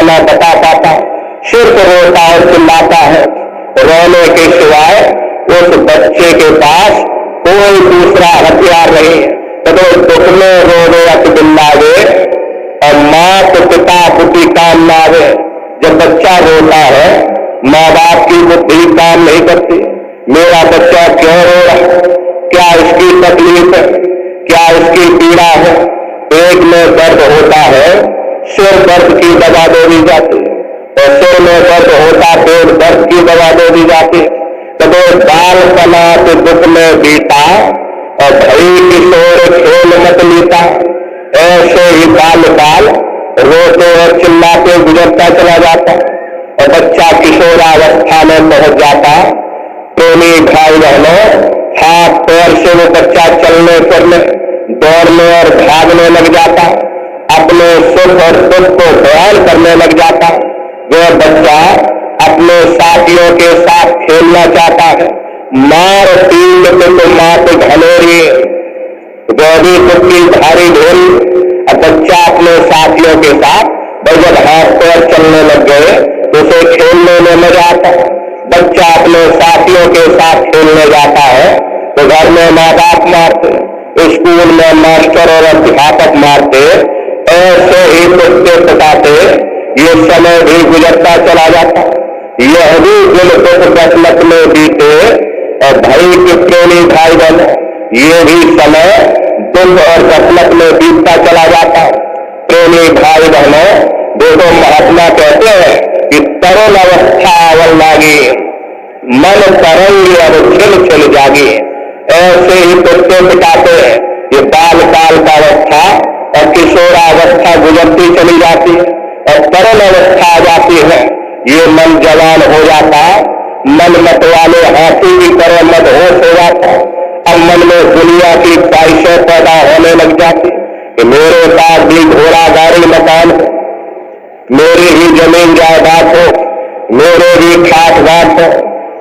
न बता पाता, सिर्फ रोता और चिल्लाता है। रोने के सिवाय उस बच्चे के पास कोई दूसरा हथियार नहीं है। तो दुख में रोवे अत बिल्लावे और माँ तो पिता बुद्धि काम ना आवे। जब बच्चा रोता है माँ बाप की बुद्धि काम नहीं करती। मेरा बच्चा क्यों रो रहा है, क्या इसकी तकलीफ है, क्या इसकी पीड़ा है। पेट में दर्द होता है, सिर दर्द की दवा दे दी जाती है, और सिर में दर्द होता पेट दर्द की दवा दे दी जाती है। तब बाल कला के दुख में बीता और भई किशोर खेल मत लीता। ऐसे ही बाल बाल रोते और चिल्लाते गुजरता चला जाता और बच्चा किशोरावस्था में पहुंच जाता। प्रेमी भाई बहनों, हाथ पैर से वो बच्चा चलने फिरने दौड़ने और भागने लग जाता, अपने सुख और दुख को बयान करने लग जाता। वह बच्चा अपने साथियों के साथ खेलना चाहता है। मार पीट पे तो मात घनेरी, गौरी दुख की भारी ढोली। अब बच्चा अपने साथियों के साथ जब हाथ पैर चलने लग गए तो उसे खेलने में मजा आता है। बच्चा अपने साथियों के साथ खेलने जाता है तो घर में माँ बाप मारते, स्कूल में मास्टर और अध्यापक मारते, ऐसे ही कुत्ते पटाते ये समय भी गुजरता चला जाता। यह भी दिल दुख गफलत में बीते और भाई के प्रेमी भाई बहन, ये भी समय दुख और गफलत में बीतता चला जाता। प्रेमी भाई बहनों, देखो महात्मा कहते हैं कि तरुण अवस्था अवल लागी, मन तरंगी और छिल छिल जागी। ऐसे ही कुत्ते पिटाते हैं। ये बाल काल का अवस्था और किशोरावस्था गुजरती चली जाती है और तरुण अवस्था आ जाती है। ये मन जवान हो जाता, मन मत वाले हाथी की तरह मदहोश हो जाता। अब मन में दुनिया की ख्वाहिशें पैदा होने लग जाती कि मेरे पास भी घोड़ा गाड़ी मकान हो, मेरी ही जमीन जायदाद हो, मेरे भी खाट घाट हो,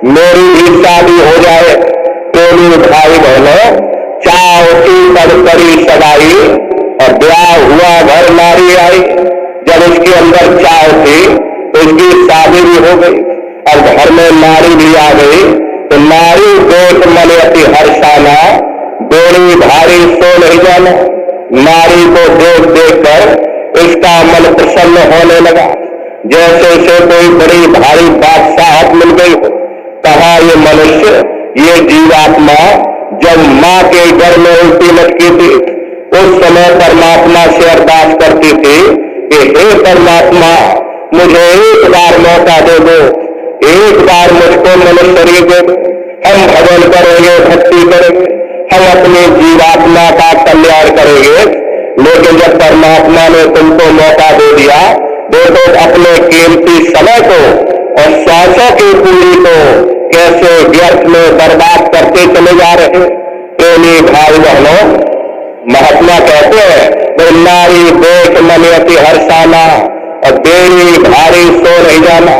मेरी भी शादी हो जाए। प्रेमी भाई बहनों, चाह उठी तब करी सगाई और ब्याह हुआ घर नारी आई। जब उसके अंदर चाह थी तो उसकी शादी भी हो गई और घर में नारी भी आ गई। तो नारी देख मन अति हर्षाना, बेड़ी भारी सो नहीं जाना। नारी को देख देख कर इसका मन प्रसन्न होने लगा, जैसे इसे कोई बड़ी भारी बादशाहत मिल गई हो। कहा ये मनुष्य, ये जीवात्मा जब माँ के घर में उल्टी लटकी थी उस समय परमात्मा से अरदास करती थी कि हे परमात्मा, मुझे एक बार मौका दे दो, एक बार मुझको मनुष्य शरीर दे दो। हम भजन करेंगे, भक्ति करेंगे, हम अपनी जीवात्मा का कल्याण करेंगे। लेकिन जब परमात्मा ने तुमको मौका दे दिया, देखो अपने कीमती समय को और सांसों की पूरी को कैसे व्यर्थ में बर्बाद करते चले जा रहे। प्रेमी भाई बहनों, महात्मा कहते हैं नारी देख मन अति हर्षाना और बेड़ी भारी सो नहीं जाना।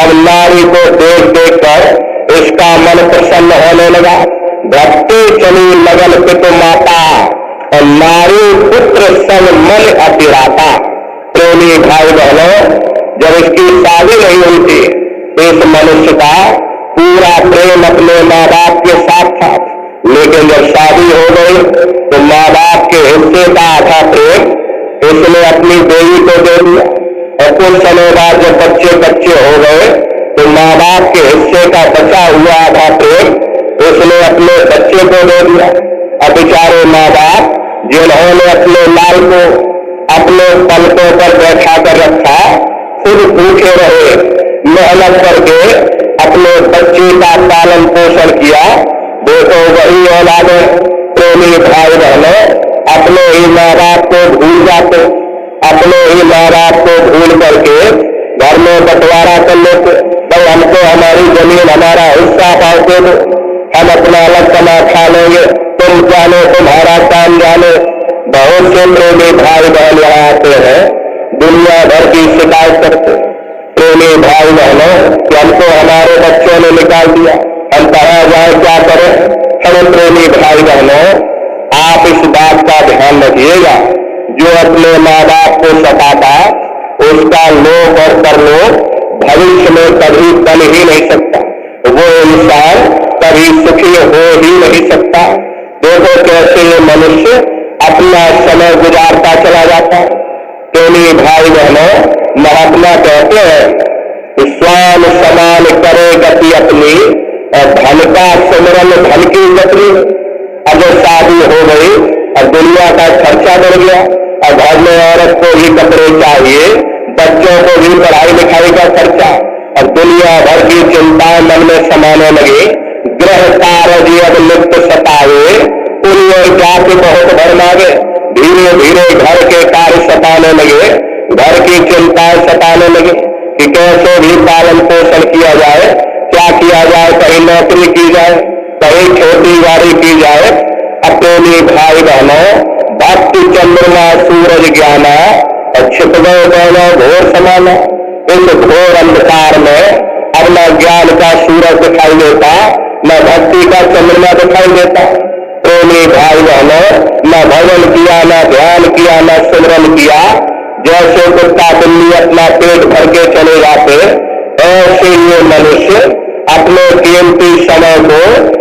अब नारी को देख देख कर इसका मन प्रसन्न होने लगा। भक्ति चली लगन पितु माता और नारी पुत्र सन मन अतिराता। प्रेमी भाई बहनों, जब इसकी शादी नहीं हुई थी तो इस मनुष्य का पूरा प्रेम अपने माँ बाप के साथ था। लेकिन जब शादी हो गई तो माँ बाप के हिस्से का आधा प्रेम इसने अपनी देवी को दे दिया और कुछ समय बाद जब बच्चे बच्चे हो गए तो माँ बाप के हिस्से का बचा हुआ आधा प्रेम उसने अपने बच्चे को दे दिया। अब बेचारे माँ बाप जिन्होंने अपने लाल को अपने पलकों पर बैठा कर रखा, खुद भूखे रहे, मेहनत करके अपने बच्चे का पालन पोषण किया, देखो वही औलादें प्रेमी भाई बहनों अपने ही माँ बाप को भूल जाते, अपने ही माँ बाप को भूल करके घर में बंटवारा कर लेते। भाई हमको हमारी जमीन हमारा हिस्सा पाते दो, हम अपना अलग कमा खा लेंगे, तुम जानो तुम्हारा काम जानो। बहुत से प्रेमी भाई बहन यहाँ आते हैं, दुनिया भर की शिकायत करते। प्रेमी भाई बहनों कि हमको हमारे बच्चों ने निकाल दिया, हम कहाँ जाए क्या करें। हम प्रेमी भाई बहनों, आप इस बात का ध्यान रखिएगा, जो अपने माँ बाप को सताता उसका लोक और परलोक भविष्य में कभी बन ही नहीं सकता। वो इंसान कभी सुखी हो ही नहीं सकता। देखो कैसे ये मनुष्य अपना समय गुजारता चला जाता है। प्रेमी भाई बहनों, महात्मा कहते हैं स्वान समान करे गति अपनी और धन का सुमरन धन की गति। अब शादी हो गई और दुनिया का खर्चा बढ़ गया और घर में औरत को भी कपड़े चाहिए, बच्चों को भी पढ़ाई लिखाई का खर्चा और दुनिया भर की चिंताएं मन में समाने लगी। ग्रह कारज अब लिप्त सतावे पुण्य जाति बहुत भर मांगे। धीरे धीरे घर के कार्य सताने लगे, घर की चिंताएं सताने लगे कि कैसे भी पालन पोषण किया जाए, क्या किया जाए, कहीं नौकरी की जाए, कहीं खेती बाड़ी की जाए। अपने भाई बहनों, भक्ति चंद्रमा सूरज ज्ञाना और छिप गए दोनों घोर समाना। इस घोर अंधकार में अब न ज्ञान का सूरज दिखाई देता, न भक्ति का चंद्रमा दिखाई देता। प्रेमी भाई बहनों, न भजन किया, न ध्यान किया, न सिमरन किया। जैसे कुत्ता बिल्ली अपना पेट भर के चले जाते, ऐसे ये मनुष्य अपने कीमती समय को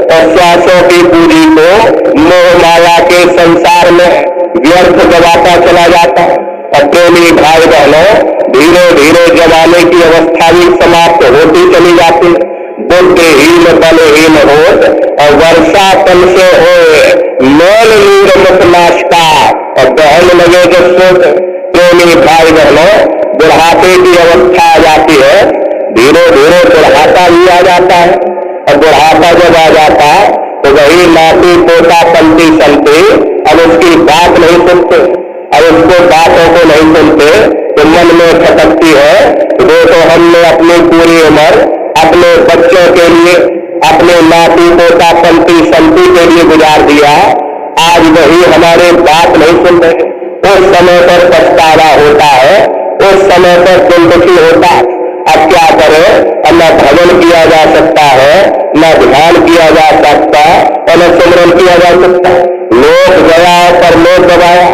और श्वासों की पूंजी को मोह माया के संसार में व्यर्थ गवाता चला जाता है। और प्रेमी भाई बहनों, धीरे धीरे जमाने की अवस्था भी समाप्त होती चली जाती। बुद्धिहीन बलहीन हो और वर्षा तल से हो मैल नीर मुख नाश का और बहन लगे जो सोच। प्रेमी भाई बहनों, बुढ़ापे की अवस्था आ जाती है, धीरे धीरे बुढ़ापा भी आ जाता है। और बुढ़ापा जब आ जाता तो वही नाती पोता पलती चलती अब उसकी बात नहीं सुनते, अब उसको बातों को नहीं सुनते तो मन में खटकती है। देखो हमने अपनी पूरी उम्र अपने बच्चों के लिए, अपने नाती पोता पलती चलती के लिए गुजार दिया, आज वही हमारे बात नहीं सुन रहे। उस समय पर पछतावा होता है, उस समय पर दिल दुखी होता है। अब क्या करें, न भजन किया जा सकता है, न ध्यान किया जा सकता और न सिमरन किया जा सकता। लोक गया पर लोक गवाया,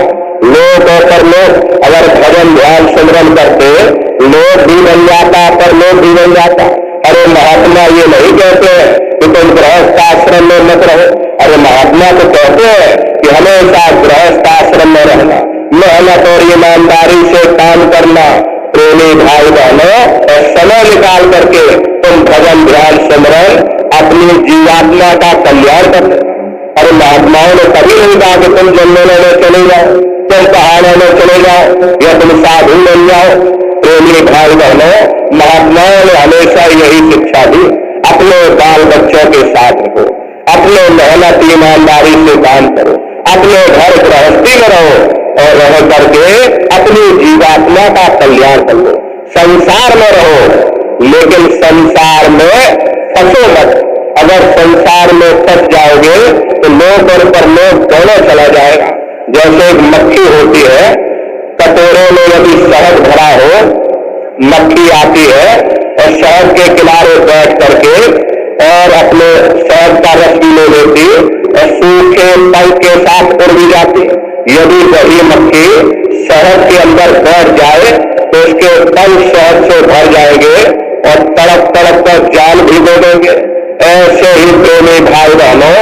लोक और परलोक। अगर भजन ध्यान सिमरन करते लोक भी बन जाता, परलोक भी बन जाता। अरे महात्मा ये नहीं कहते कि तुम गृहस्थ आश्रम में मत रहो। अरे महात्मा तो कहते हैं कि हमेशा गृहस्थ आश्रम में रहना, मेहनत और ईमानदारी से काम करना। प्रेमी भाई बहनों, समय निकाल करके तुम भजन ध्यान सिमरन अपनी जीवात्मा का कल्याण करते। अरे महात्माओं ने कभी नहीं कहा कि तुम जंगलों में चले जाओ, तुम पहाड़ों में चले जाओ या तुम साधु बन जाओ। प्रेमी भाई बहनों, महात्माओं ने हमेशा यही शिक्षा दी, अपने बाल बच्चों के साथ रहो, अपने मेहनत ईमानदारी से काम करो, अपने घर गृहस्थी में रहो और रह करके अपनी जीवात्मा का कल्याण करो। संसार में रहो लेकिन संसार में फंसो मत। अगर संसार में फंस जाओगे तो लोक और परलोक दोनों चला जाएगा। जैसे एक मक्खी होती है, कटोरे में यदि शहद भरा हो, मक्खी आती है और शहद के किनारे बैठ करके और अपने शहद का रस भी ले लेती और सूखे पंख के साथ उड़ भी जाती। यदि वही मक्खी शहद के अंदर बैठ जाए तो उसके पंख शहद से भर जाएंगे और तड़प तड़प कर जान भी दे देंगे। ऐसे ही प्रेमी भाई बहनों,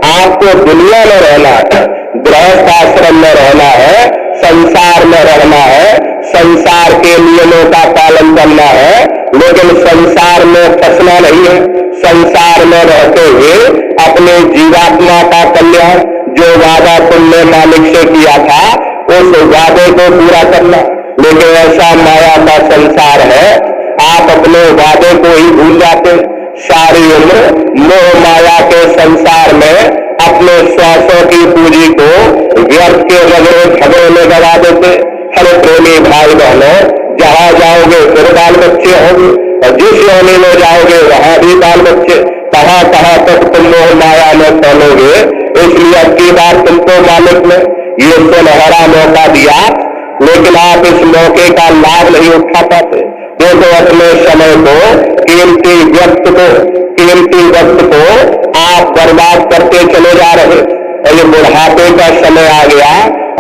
आपको दुनिया में रहना है, गृहस्थ आश्रम में रहना है, संसार में रहना है, संसार के नियमों का पालन करना है, लेकिन संसार में फंसना नहीं है। संसार में रहते हुए अपने जीवात्मा का कल्याण, जो वादा तुमने मालिक से किया था उस वादे को पूरा करना। लेकिन ऐसा माया का संसार है, आप अपने वादे को ही भूल जाते। सारी उम्र मोह माया के संसार में अपने श्वासों की पूंजी को व्यर्थ के झगड़े झगड़े में गवा देते। हर प्रेमी भाई बहनों, जहां जाओगे फिर बाल बच्चे होंगे और जिस योनि में जाओगे वहां भी बाल बच्चे। कहां कहां तक तुम मोह माया में फैलोगे। इसलिए अब की बार तुमको मालिक ने ये सुनहरा मौका दिया, लेकिन आप इस मौके का लाभ नहीं उठा पाते। देखो अपने समय को, कीमती वक्त को आप बर्बाद करते चले जा रहे और ये बुढ़ापे का समय आ गया,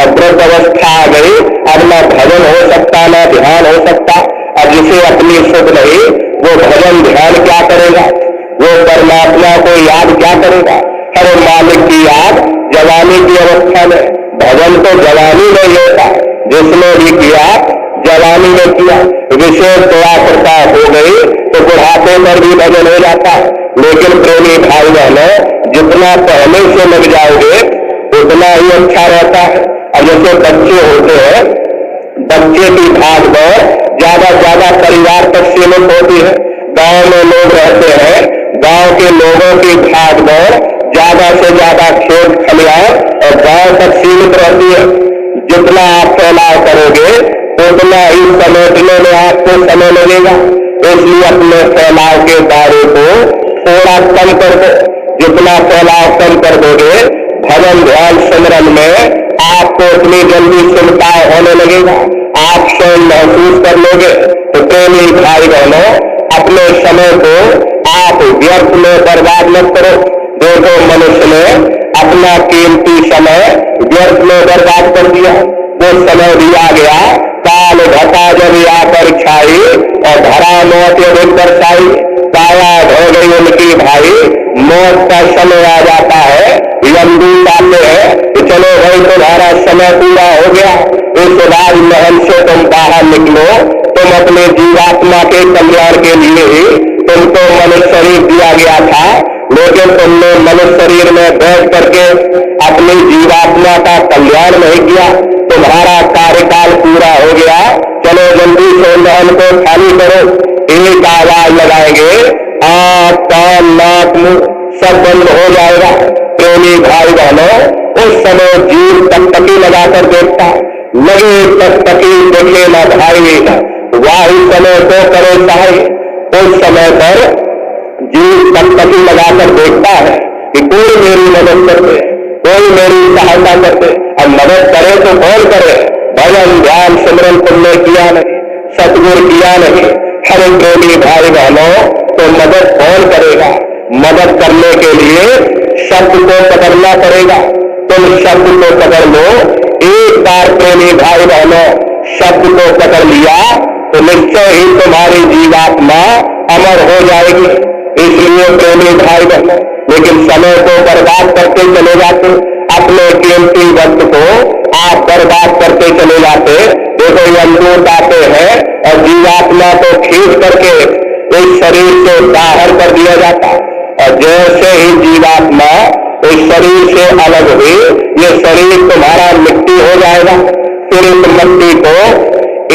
अब वृद्ध अवस्था आ गई, अब ना भजन हो सकता ना ध्यान हो सकता। अब जिसे अपनी सुध नहीं, वो भजन ध्यान क्या करेगा, वो परमात्मा को याद क्या करेगा। हर मालिक की याद जवानी की अवस्था में, भजन तो जवानी में ही होता, जिसने भी किया जवानी में किया। विशेष दयाकृता हो गई तो बुढ़ापे पर भी भजन हो जाता है। लेकिन प्रेमी भाई बहनों, जितना पहले से लग जाओगे उतना ही अच्छा रहता है। अब जैसे बच्चे होते हैं, बच्चे की भाग दौड़ ज्यादा परिवार तक सीमित होती है। गांव में लोग रहते हैं, गांव के लोगों की भाग दौड़ ज्यादा से ज्यादा खेत खलिहान और गांव तक सीमित रहती है। जितना आप फैलाव करोगे उतना ही समेटने में आपको समय लगेगा। इसलिए अपने फैलाव के दायरे को थोड़ा कम कर दो। जितना फैलाव कम कर दोगे भजन ध्यान सिमरन में आपको उतनी जल्दी चिंता होने लगेगा, आप स्वयं महसूस कर लोगे। तो प्रेमी भाई बहनों, अपने समय को आप व्यर्थ में बर्बाद मत करो। देखो मनुष्य ने अपना कीमती समय व्यर्थ में बर्बाद कर दिया। वो समय दिया गया, काल घटा जब आकर छाई और धरा मौत अधिक बरसाई। काया हो गई उनकी भाई, मौत का समय आ जाता है, यमदूत आते हैं कि चलो भाई तुम्हारा समय पूरा हो गया, इस राजमहल से तुम बाहर निकलो, तुम अपने जीवात्मा के कल्याण के लिए ही तुमको मनुष्य शरीर दिया गया था, लेकिन तुमने मनुष्य शरीर में बैठ करके अपनी जीवात्मा का कल्याण नहीं किया, तुम्हारा कार्यकाल पूरा हो गया, चलो जल्दी से महल को खाली करो। एक आवाज लगाएंगे, आंख कान नाक मुंह सब बंद हो जाएगा। प्रेमी भाई बहनों, उस समय जीव टकटकी लगाकर देखता, लगे टकटकी देखे ना भाई, वाही समय तो करे सहाय। उस समय पर जीव टकटकी लगाकर देखता है कि कोई मेरी मदद करते, कोई मेरी सहायता करते। अब मदद करे तो कौन करे, भजन ध्यान सिमरन तुमने किया नहीं, सतगुरु किया नहीं। हर प्रेमी भाई बहनों, तो मदद कौन करेगा। मदद करने के लिए शब्द को पकड़ना पड़ेगा। तुम शब्द को पकड़ लो, एक बार प्रेमी भाई बहनों शब्द को पकड़ लिया तो निश्चय ही तुम्हारी जीवात्मा अमर हो जाएगी। इसलिए प्रेमी भाई बहनों, लेकिन समय को बर्बाद करते चले जाते, अपने कीमती वक्त को आप बर्बाद करते चले जाते। देखो यमदूत आते हैं और जीवात्मा को खींच करके इस शरीर से बाहर कर दिया जाता, और जैसे ही जीवात्मा इस शरीर से अलग हुई, ये शरीर तुम्हारा मिट्टी हो जाएगा। फिर इस मिट्टी को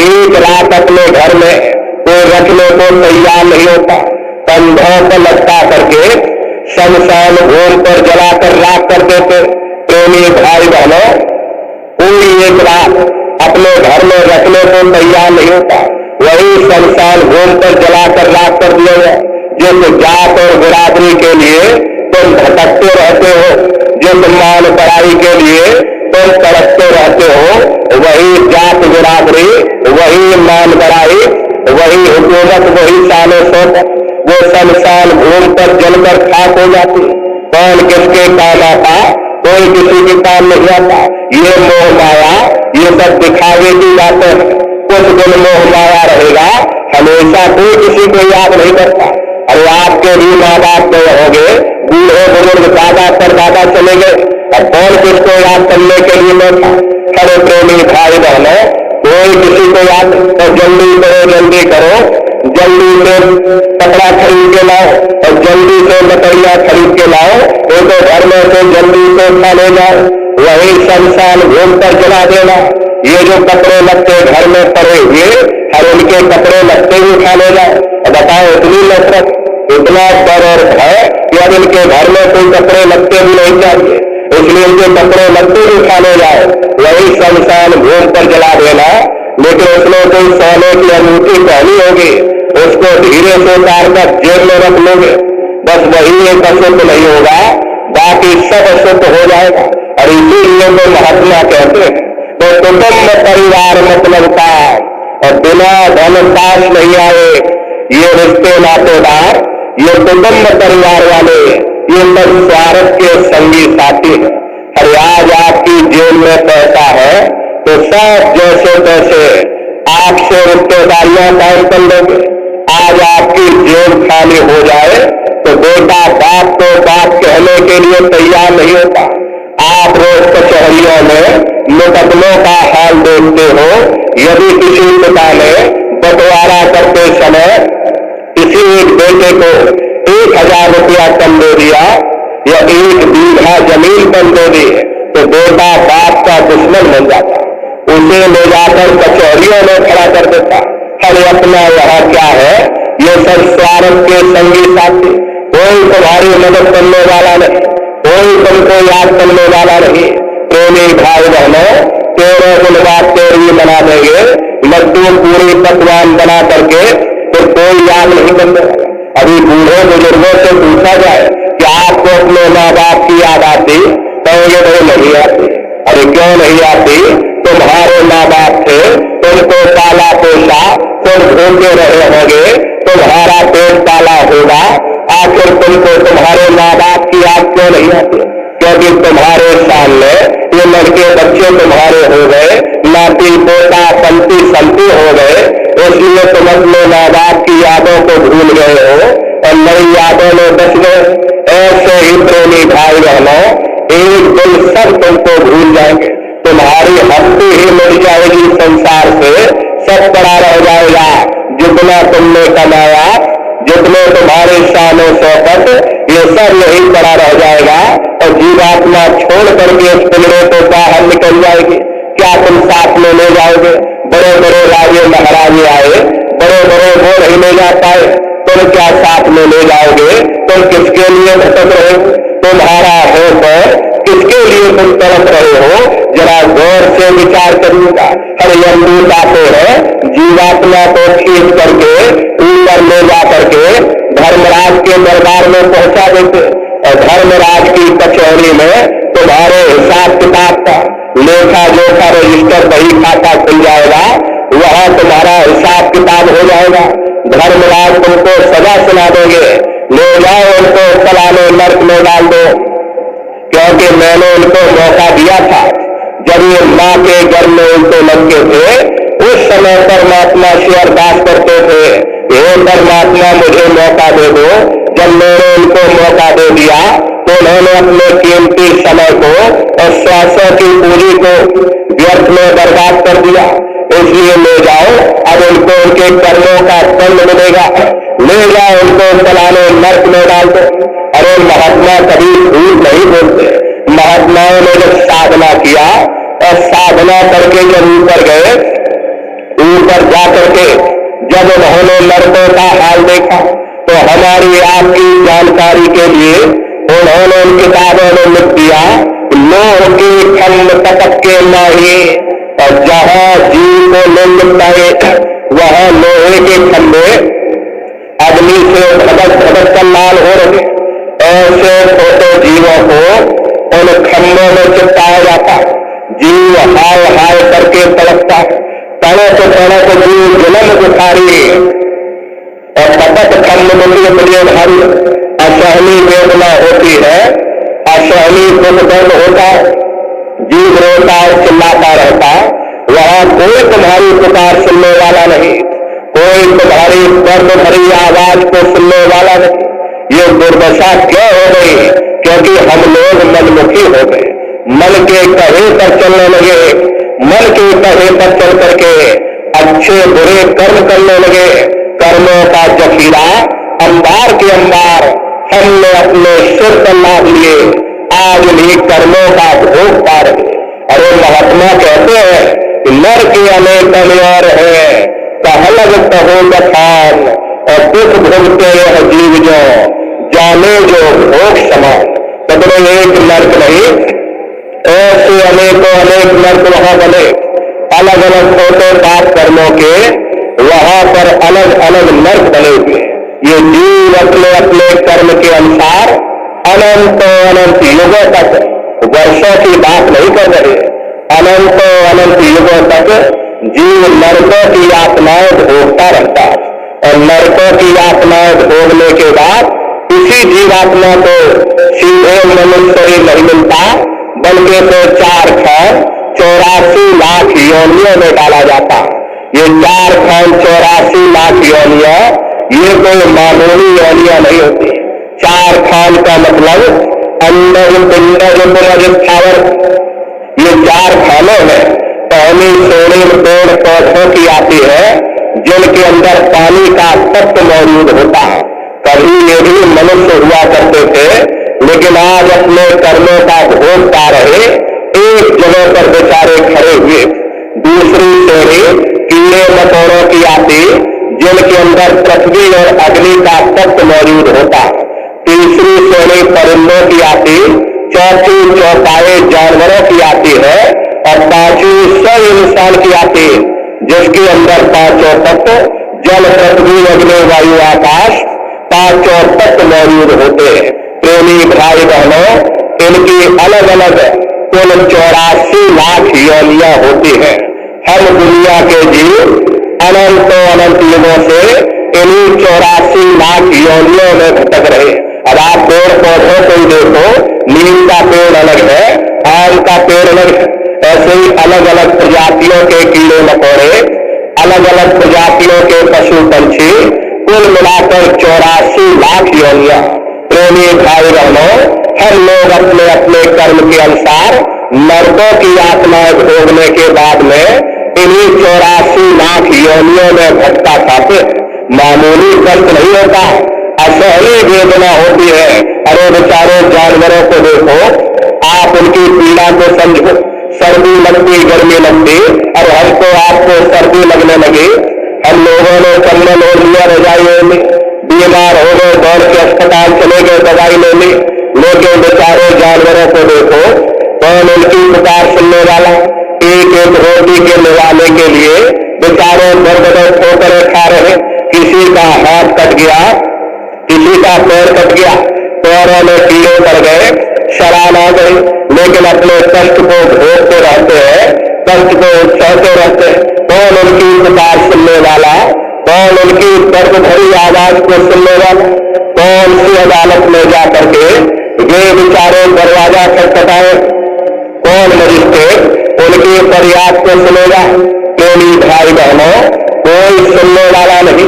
एक रात अपने घर में कोई रखने को तैयार नहीं होता, कंधों पर लटका करके शमशान भूमि पर जलाकर राख कर देते। प्रेमी भाई बहनों, कोई एक रात अपने घर में रखने को तैयार नहीं होता, वही शमशान भूमि पर जलाकर राख कर दिया जाए। जिस जात और बिरादरी के लिए तुम भटकते रहते हो, जिस मान पढ़ाई के लिए तुम तड़पते रहते हो, वही जात बिरादरी, वही मान बढ़ाई, वही हुकूमत, वही शान शौकत, वो शमशान भूमि पर जलकर खाक हो जाती। कौन किसके काम आता, कोई किसी के काम नहीं आता। ये मोह माया, ये सब दिखावे की बातें हैं। कुछ दिन मोह माया रहेगा, हमेशा कोई किसी को याद नहीं करता। अरे आपके भी माँ बाप गए होंगे, बूढ़े बुजुर्ग दादा पर दादा चले गए, अब कौन किसको याद करने के लिए बैठा। खड़े प्रेमी भाई बहनों, कोई किसी को याद, तो जल्दी करो जल्दी करो, जल्दी से कपड़ा खरीद के लाओ और जल्दी से लकड़ियां खरीद के लाओ, तो घर में से जल्दी से उठा ले जाओ, वही शमशान भूमि पर जला देना। ये जो कपड़े लगते घर में पड़े हुए, हर उनके कपड़े लगते ही उठा ले जाओ। बताओ इतनी नफरत, इतना डर और भय कि अब इनके घर में कोई कपड़े लगते भी नहीं चाहिए, इसलिए इनके कपड़े लगते ही उठा ले जाओ, वही शमशान भूमि पर जला देना। लेकिन उसने कोई सोने की अंगूठी पहनी होगी, उसको धीरे से उतार कर जेब में रख लोगे, बस वही एक अशुद्ध नहीं होगा, बाकी सब अशुद्ध हो जाएगा। और इसीलिए तो महात्मा कहते हैं, तो कुटुंब परिवार मतलब का और बिना धन पास नहीं आए, ये रिश्ते नातेदार, ये कुटुंब परिवार वाले, ये सब स्वार्थ के संगी साथी हैं। हर कि आज आपकी जेब में पैसा है तो सब जैसे तैसे आपसे रिश्तेदारियां कायम कर लेंगे। आज आपकी जेब खाली हो जाए तो बेटा बाप को बाप कहने के लिए तैयार नहीं होता। आप रोज कचहरियों में मुकदमों का हाल देखते हो। यदि किसी पिता ने बंटवारा करते समय किसी एक बेटे को 1000 रुपया कम दे दिया या 1 बीघा जमीन कम दे दी तो बेटा बाप का दुश्मन बन जाता, उसे ले जाकर कचहरियों में खड़ा कर देता। अरे अपना यहाँ क्या है, ये सब स्वार्थ के संगी साथी, कोई तुम्हारी मदद करने वाला नहीं, कोई तुमको याद करने वाला नहीं। प्रेमी भाई बहनों, 13 दिन बाद तेरी बना देंगे, लड्डू पूरी पकवान बना करके तो कोई याद नहीं करने वाला। अभी बूढ़े बुजुर्गों से पूछा जाए कि आपको अपने माँ बाप की याद आती, कहेंगे भाई नहीं आती। अरे क्यों नहीं आती? तुम्हारे माँ बाप थे, तुमको पाला पोसा, तुम भूखे रहे होंगे, तुम्हारा पेट पाला होगा, आखिर तुमको तुम्हारे माँ बाप की याद क्यों नहीं आती? क्योंकि तुम्हारे सामने ये लड़के बच्चे तुम्हारे हो गए, नाती पोता संती संती हो गए, इसलिए तुम अपने माँ बाप की यादों को भूल गए हो और नई यादों में बच गए। ऐसे ही प्रेमी भाई बहनों, एक दिन सब तुमको भूल जाएंगे, तुम्हारी हस्ती ही मिट जाएगी संसार से, सब पड़ा रह जाएगा। जितना तुमने कमाया, जितने तुम्हारे शानो शौकत, ये सब यही पड़ा रह जाएगा और जीवात्मा छोड़ करके इस पिंजरे को बाहर निकल जाएगी। क्या तुम साथ में ले जाओगे? बड़े बड़े राजे महाराजे आए, बड़े बड़े वो नहीं ले जा पाए, तुम क्या साथ में ले जाओगे? तुम किसके लिए भटक रहे हो? तुम्हारा होकर किसके लिए तुम तड़प रहे हो? जरा गौर से विचार करिएगा। हर यमदूत आते हैं, जीवात्मा को खींच करके ऊपर ले जा करके धर्मराज के दरबार में पहुंचा देते और धर्मराज की कचहरी में तुम्हारे हिसाब किताब का लेखा जोखा रजिस्टर बही खाता खुल जाएगा, वहां तुम्हारा हिसाब किताब हो जाएगा। धर्मराज तुमको सजा सुना देंगे, ले जाओ उनको फलाने नर्क में डाल दो, क्योंकि मैंने उनको मौका दिया था। जब ये माँ के घर में उनको लगे थे, उस समय परमात्मा से अरदास करते थे, हे परमात्मा मुझे मौका दे दो। जब मैंने उनको मौका दे दिया तो उन्होंने अपने कीमती समय को और श्वासों की पूंजी को व्यर्थ में बर्बाद कर दिया। इसलिए ले जाओ, अब उनको उनके कर्मों का दंड मिलेगा, ले जाओ उनको फलाने नर्क में डाल दो। अरे महात्मा कभी झूठ नहीं बोलते। महात्माओं ने जब साधना किया और साधना करके जब ऊपर गए, ऊपर जाकर के जब उन्होंने नर्कों का हाल देखा तो हमारी आपकी जानकारी के लिए उन्होंने उन किताबों में लिख दिया, लोह के खंड तपक के माही, और जहां जीव को ले लिपटाए वहां लोहे के खंडे अग्नि से धड़क धड़क कर लाल हो रहे। ऐसे छोटे जीवों को उन खंडों में चिपटाया जाता है। जीव हाय हाय करके तड़पता है, तड़प तड़प जीव जलन बुखारी और तपक खंड मुझे बड़े भारी असहनी वेदना होती है, असहनी दुख दर्द होता है, जीव रोता और चिल्लाता रहता। वहां कोई तुम्हारी पुकार सुनने वाला नहीं, कोई तुम्हारी दर्द भरी आवाज को सुनने वाला नहीं। ये दुर्दशा क्यों हो गई? क्योंकि हम लोग मनमुखी हो गए, मन के कहे पर चलने लगे, मन के कहे पर चल करके अच्छे बुरे कर्म करने लगे। कर्मों का जखीरा अंबार के अंबार हमने अपने सिर पर लाद लिए, आज भी कर्मों का भोग पा रहे। अरे महात्मा कहते हैं नर के अनेक और है, कहलग कहो बखान, और दुख भोगते यह जीव जो जाने जो भोग समान। कदरे एक नर्क नहीं, ऐसे अनेकों अनेक नर्क वहां बने, अलग अलग छोटे पाप कर्मों के वहां पर अलग अलग नर्क बने हुए। ये जीव अपने अपने कर्म के अनुसार अनंत अनंत युगों तक, वर्षों की बात नहीं कर रहे, अनंत अनंत युगों तक जीव नरकों की यातनाएं भोगता रहता है। और नरकों की यातनाएं भोगने के बाद इसी जीवात्मा को सीधे मनुष्य शरीर नहीं मिलता, बल्कि तो 4 खान 84 लाख योनियों में डाला जाता। ये 4 खान 84 लाख योनियां ये कोई मामूली योनियां नहीं होती। 4 खान का मतलब अंडज पिंडज पुनज स्थावर। ये 4 खानों में पहली श्रेणी पेड़ पौधों की आती है जिनके अंदर पानी का तत्व मौजूद होता है। कभी ये भी मनुष्य हुआ करते थे, लेकिन आज अपने कर्मों का भोग पा रहे एक जगह पर बेचारे खड़े हुए। दूसरी श्रेणी कीड़े मकोड़ों की आती जिनके अंदर पृथ्वी और अग्नि का तत्व मौजूद होता। तीसरी श्रेणी परिंदों की आती, चौथी चौपाए जानवरों की आती है और पांचवी सब इंसान की आती जिसके अंदर 5 तत्व जल पृथ्वी अग्नि वायु आकाश 5 तत्व मौजूद होते हैं। प्रेमी भाई बहनों, इनकी अलग अलग कुल 84 लाख योनियां होती हैं। हम दुनिया के जीव अनंत युगों से इन्हीं 84 लाख योनियों में भटक रहे। अब आप पेड़ पौधों को ही देखो, नीम का पेड़ अलग है, आम का पेड़ अलग है। ऐसे ही अलग अलग प्रजातियों के कीड़े मकोड़े, अलग अलग प्रजातियों के पशु पंछी, कुल मिलाकर 84 लाख योनियां। प्रेमी भाई बहनों, हम लोग अपने अपने कर्म के अनुसार नरकों की यातनाएं भोगने के बाद में इन्हीं 84 लाख योनियों में भटका खाते। मामूली कष्ट नहीं होता, असहनीय वेदना होती है। अरे बेचारे जानवरों को देखो, आप उनकी पीड़ा को समझो। सर्दी लगती, गर्मी लगती, और हमको आपको सर्दी लगने लगी, हम लोगों ने कम्बल ओढ़ लिया रजाई में, बीमार हो गए, दौड़ के अस्पताल चले गए, दवाई ले ली। लेकिन बेचारे जानवरों को देखो, कौन उनकी पुकार सुनने वाला? एक एक रोटी के निवाले के लिए बेचारे दर्द ठोकरें खा रहे। किसी का हाथ कट गया, किसी का पैर कट गया, पैरों में कीड़े पड़ गए, शराब आ गई, लेकिन अपने कष्ट को भोगते रहते हैं, कष्ट को सहते रहते हैं। कौन उनकी पुकार सुनने वाला? कौन उनकी दर्द भरी आवाज को सुनने वाला? कौन सी अदालत में जाकर के वे बेचारे दरवाजा खटखटाए? कौन मजिस्ट्रेट उनकी फरियाद को सुनेगा? प्रेमी भाई बहनों, कोई सुनने वाला नहीं।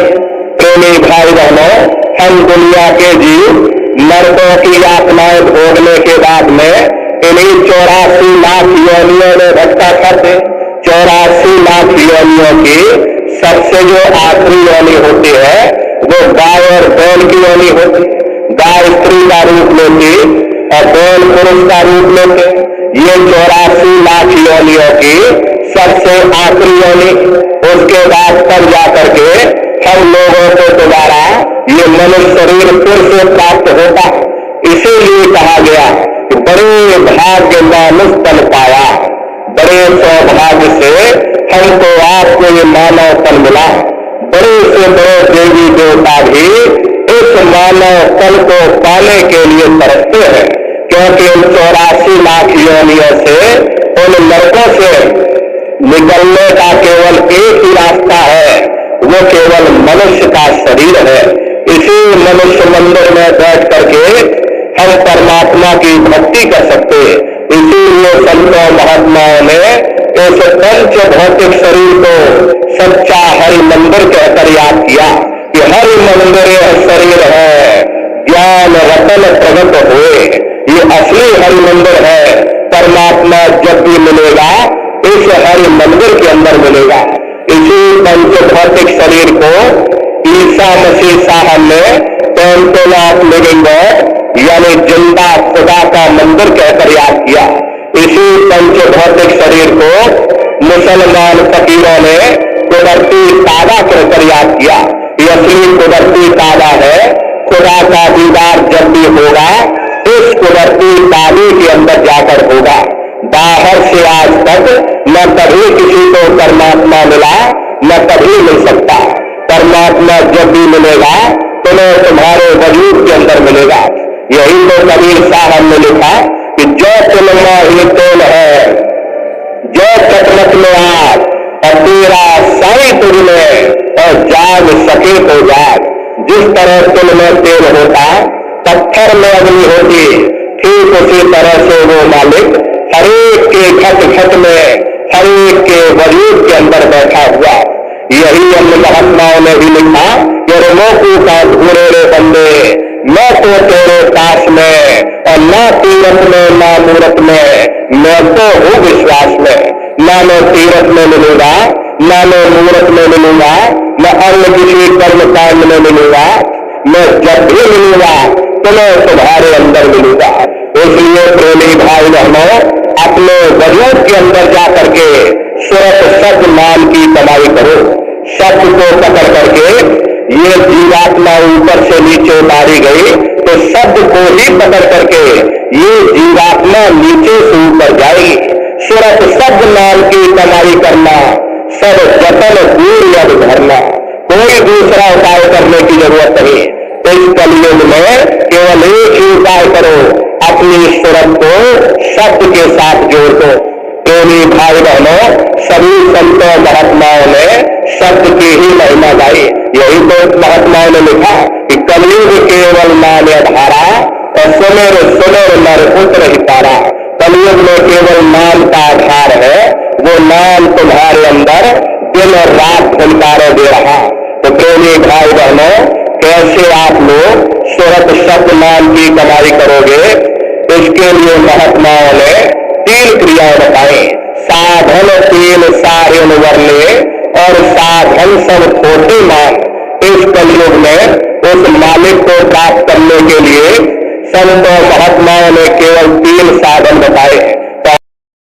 प्रेमी भाई बहनों, हम दुनिया के जीव नरकों की यातनाएं भोगने के बाद में इन्हीं 84 लाख योनियों में भटका खाते। 84 लाख योनियों की सबसे जो आखिरी योनि होती है वो गाय और बैल की योनि होती। गाय स्त्री का रूप लेती और बैल पुरुष का रूप लेते। ये 84 लाख योनियों की सबसे आखिरी योनि। उसके बाद तब जाकर के हम लोगों को दोबारा ये मनुष्य शरीर फिर से प्राप्त होता। इसीलिए कहा गया कि बड़े भाग्य मानुष तन पाया, बड़े सौभाग्य से हमको आपको ये मानव तन मिला। बड़े से बड़े देवी देवता भी इस मानव तन को पाने के लिए तरसते हैं, क्योंकि उन 84 लाख योनियों से, उन नरकों से निकलने का केवल एक ही रास्ता है, वो केवल मनुष्य का शरीर है। इसी मनुष्य मंदिर में बैठ करके हम परमात्मा की भक्ति कर सकते हैं। इसीलिए संतों महात्माओं ने इस पंच भौतिक शरीर को सच्चा हरि मंदिर कहकर याद किया कि हरि मंदिर शरीर है, ज्ञान रतन प्रगट हुए। ये असली हरि मंदिर है। परमात्मा जब भी मिलेगा इस हरि मंदिर के अंदर मिलेगा। इसी पंच भौतिक शरीर को ईसा मसीह साहब ने टेम्पल ऑफ लिविंग गॉड यानी जिंदा खुदा का मंदिर कहकर याद किया। इसी पंच भौतिक शरीर को मुसलमान फकीरों ने कुदरती ताबा कहकर याद किया। ये असली कुदरती ताबा है। खुदा का दीदार जब भी होगा इस कुदरती ताबे के अंदर जाकर होगा। बाहर से आज तक न कभी किसी को परमात्मा मिला, न कभी मिल सकता। परमात्मा जब भी मिलेगा तुम्हें तुम्हारे वजूद के अंदर मिलेगा। यही तो कबीर साहब ने लिखा कि जो तुलना ही तोल है, जो चकमक में आग और तेरा साई तुझ में और जाग सके तो जाग। जिस तरह तुल में तेल होता, पत्थर में अग्नि होती, ठीक उसी तरह से वो मालिक हरेक के घट घट में, हरेक के वजूद के अंदर बैठा हुआ। यही अन्य महात्माओं ने भी लिखा कि रोमोकू का ढूंढे रे बंदे, मैं तो तेरे पास में, और ना तीरथ में ना मूरत में, मैं तो हूँ विश्वास में। ना मैं तीरथ में मिलूंगा, ना मैं मूरत में मिलूंगा, न अन्य किसी कर्म कांड में मिलूंगा। मैं जब भी मिलूंगा तो मैं तुम्हारे अंदर मिलूंगा। इसलिए प्रेमी भाई बहनों, अपने वजूद के अंदर जा करके सूरत शब्द नाम की कमाई करो। शब्द को पकड़ करके ये जीवात्मा ऊपर से नीचे उतारी गई, तो शब्द को ही पकड़ करके ये जीवात्मा नीचे से ऊपर जाएगी। सूरत शब्द नाम की कमाई करना, सब जतन दूर यद धरना। कोई दूसरा उपाय करने की जरूरत नहीं। इस कलयुग में केवल एक ही उपाय करो, अपनी सूरत को शब्द के साथ जोड़ दो। प्रेमी भाई बहनों, सभी संतों महात्माओं ने शब्द की ही महिमा गाई। यही तो महात्माओं ने लिखा कि कलयुग केवल नाम धारा, और सुमेर सुमेर नर पुत्र हितारा। कलयुग में केवल नाम का आधार है, वो नाम तुम्हारे अंदर दिन और रात फुलकारे दे रहा। तो प्रेमी भाई बहनों, कैसे आप लोग सूरत शब्द नाम की कमाई करोगे? इसके लिए महात्माओं ने 3 क्रियाएं बताई। साधन 3 सारे वर्णे, और साधन सब खोटे मान। इस कलयुग में उस मालिक को प्राप्त करने के लिए संतों महात्माओं ने केवल 3 साधन बताए हैं।